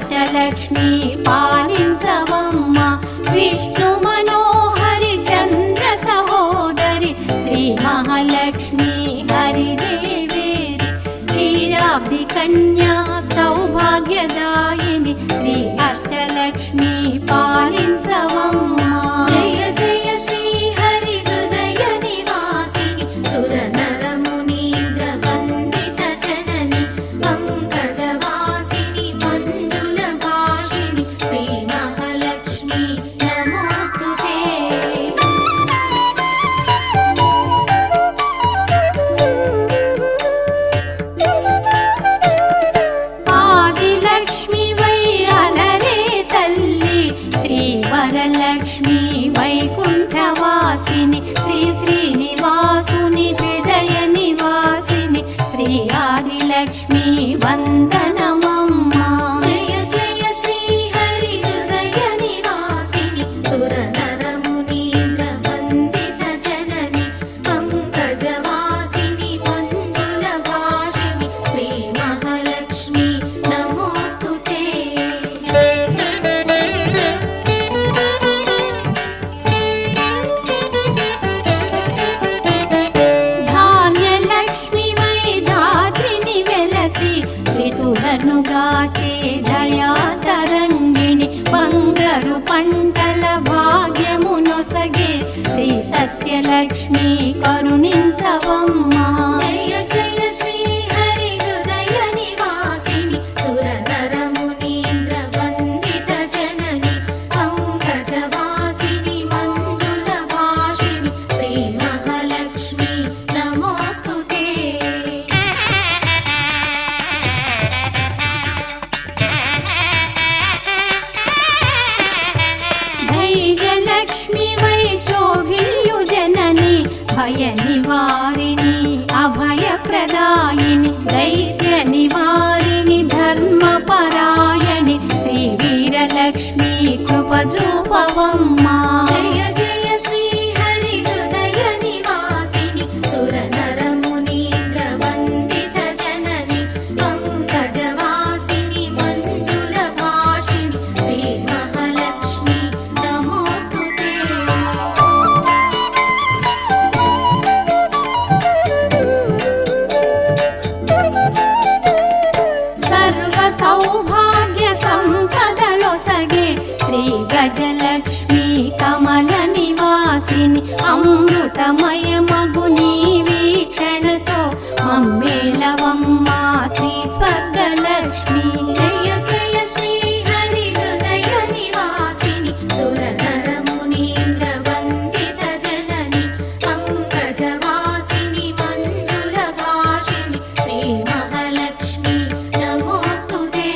అష్టలక్ష్మి పాలించవమ్మ విష్ణు మనోహరి చంద్ర సహోదరి శ్రీ మహాలక్ష్మి హరిదేవేరి క్షీరాబ్ది కన్యా సౌభాగ్యదాయిని శ్రీ అష్టలక్ష్మి పాలించవమ్మ జయ జయ శ్రీ హరి హృదయ నివాసిని సుర నర మునీంద్ర వందిత జనని పంకజవాసిని మంజుల భాషిని శ్రీ మహాలక్ష్మి నమోస్తుతే ఆదిలక్ష్మి వైరాలరే తల్లి శ్రీ వరలక్ష్మి వైకుంఠవాసిని శ్రీ శ్రీనివాసుని హృదయ నివాసిని శ్రీ ఆదిలక్ష్మి వందనమమ్మ జయ జయ శ్రీ హరి హృదయ నివాసిని సుర నర మునీంద్ర వందిత జనని పంకజవాసిని మంజుల భాషిని శ్రీ మహాలక్ష్మి నమోస్తుతే ధాన్యలక్ష్మి వై ధాత్రిని వెలసి శ్రీతులను గాచే దయా తరంగిణి బంగారు పంటల భాగ్యమునొసగే శ్రీ సస్యలక్ష్మి కరుణించవమ్మ జయ జయ శ్రీ హరి హృదయ నివాసిని సుర నర మునీంద్ర వందిత జనని పంకజవాసిని మంజుల భాషిని శ్రీ మహాలక్ష్మి నమోస్తుతే ధైర్యలక్ష్మి వై శోభిల్లు జనని భయ నివారిణి అభయ ప్రదాయిని దైత్య నివారిణి ధర్మపరాయణి శ్రీ వీరలక్ష్మి కృపజూపవమ్మ జయ జయ శ్రీ హరి హృదయ నివాసిని సుర నర మునీంద్ర వందిత జనని పంకజవాసిని మంజుల భాషిని శ్రీ మహాలక్ష్మి నమోస్తుతే సర్వ సౌభాగ్య సంపదలొసగే శ్రీ గజలక్ష్మి కమల నివాసిని అమృతమయమగు నీ వీక్షణతో మమ్మేలవమ్మ శ్రీ స్వర్గలక్ష్మి జయ జయ శ్రీ హరి హృదయ నివాసిని సుర నర మునీంద్ర వందిత జనని పంకజవాసిని మంజుల భాషిని శ్రీ మహాలక్ష్మి నమోస్తుతే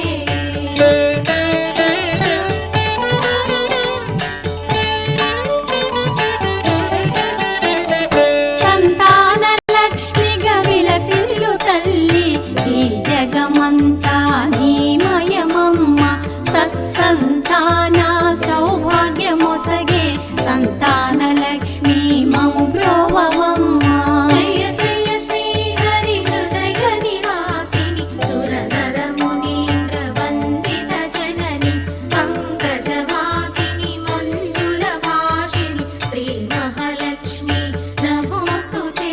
సంతాన లక్ష్మిగా విలసిల్లు తల్లి ఈ జగమంతా నీమయమమ్మ సత్సంతాన సౌభాగ్యమొసగే సంతాన లక్ష్మి మము బ్రోవవమ్మ జయ జయ శ్రీ హరి హృదయ నివాసిని సుర నర మునీంద్ర వందిత జనని పంకజవాసిని మంజుల భాషిని శ్రీ మహాలక్ష్మి నమోస్తుతే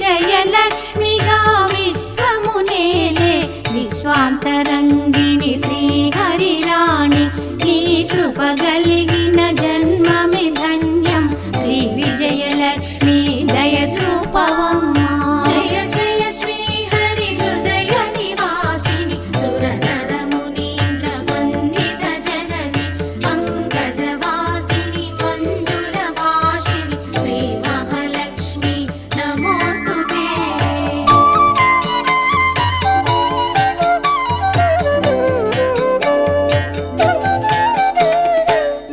విజయలక్ష్మిగా విశ్వమునేలే విశ్వాంతరంగిణి శ్రీహరిరాణి నీ కృప కలిగిన జన్మమి ధన్యం శ్రీ విజయలక్ష్మి దయచూపవమ్మ జయ జయ శ్రీ హరి హృదయ నివాసిని సుర నర మునీంద్ర వందిత జనని పంకజవాసిని మంజుల భాషిని శ్రీ మహాలక్ష్మి నమోస్తుతే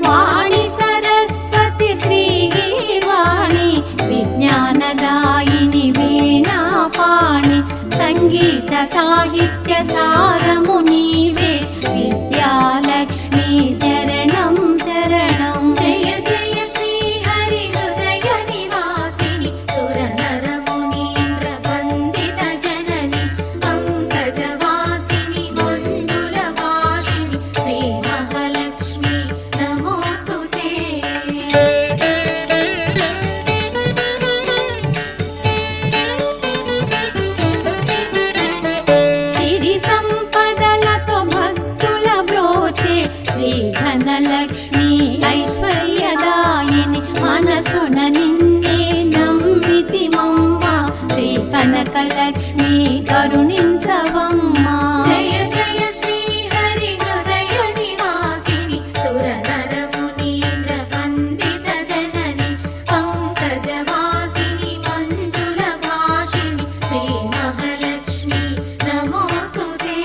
వాణి సరస్వతి శ్రీగీర్వాణి విజ్ఞానదాయిని వీణాపాణి సంగీత సాహిత్య సారము నీవే విద్యాలక్ష్మి శరణం శరణం జయ జయ శ్రీ హరి హృదయ నివాసిని మనసున నిన్నే నమ్మితిమమ్మ శ్రీ కనకలక్ష్మి కరుణించవమ్మా. జయ జయ శ్రీ హరి హృదయ నివాసిని సురనర మునీంద్ర వందిత జనని పంకజవాసిని మంజుల భాషిణి శ్రీ మహాలక్ష్మి నమోస్తుతే.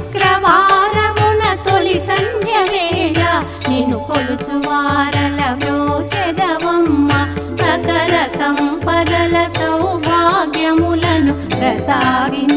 శుక్రవారమున తొలి సంధ్య వేళ నిన్ను కొలుచు వారల బ్రోచెదవమ్మ సకల సంపదల సౌభాగ్యములను ప్రసాదించవమ్మ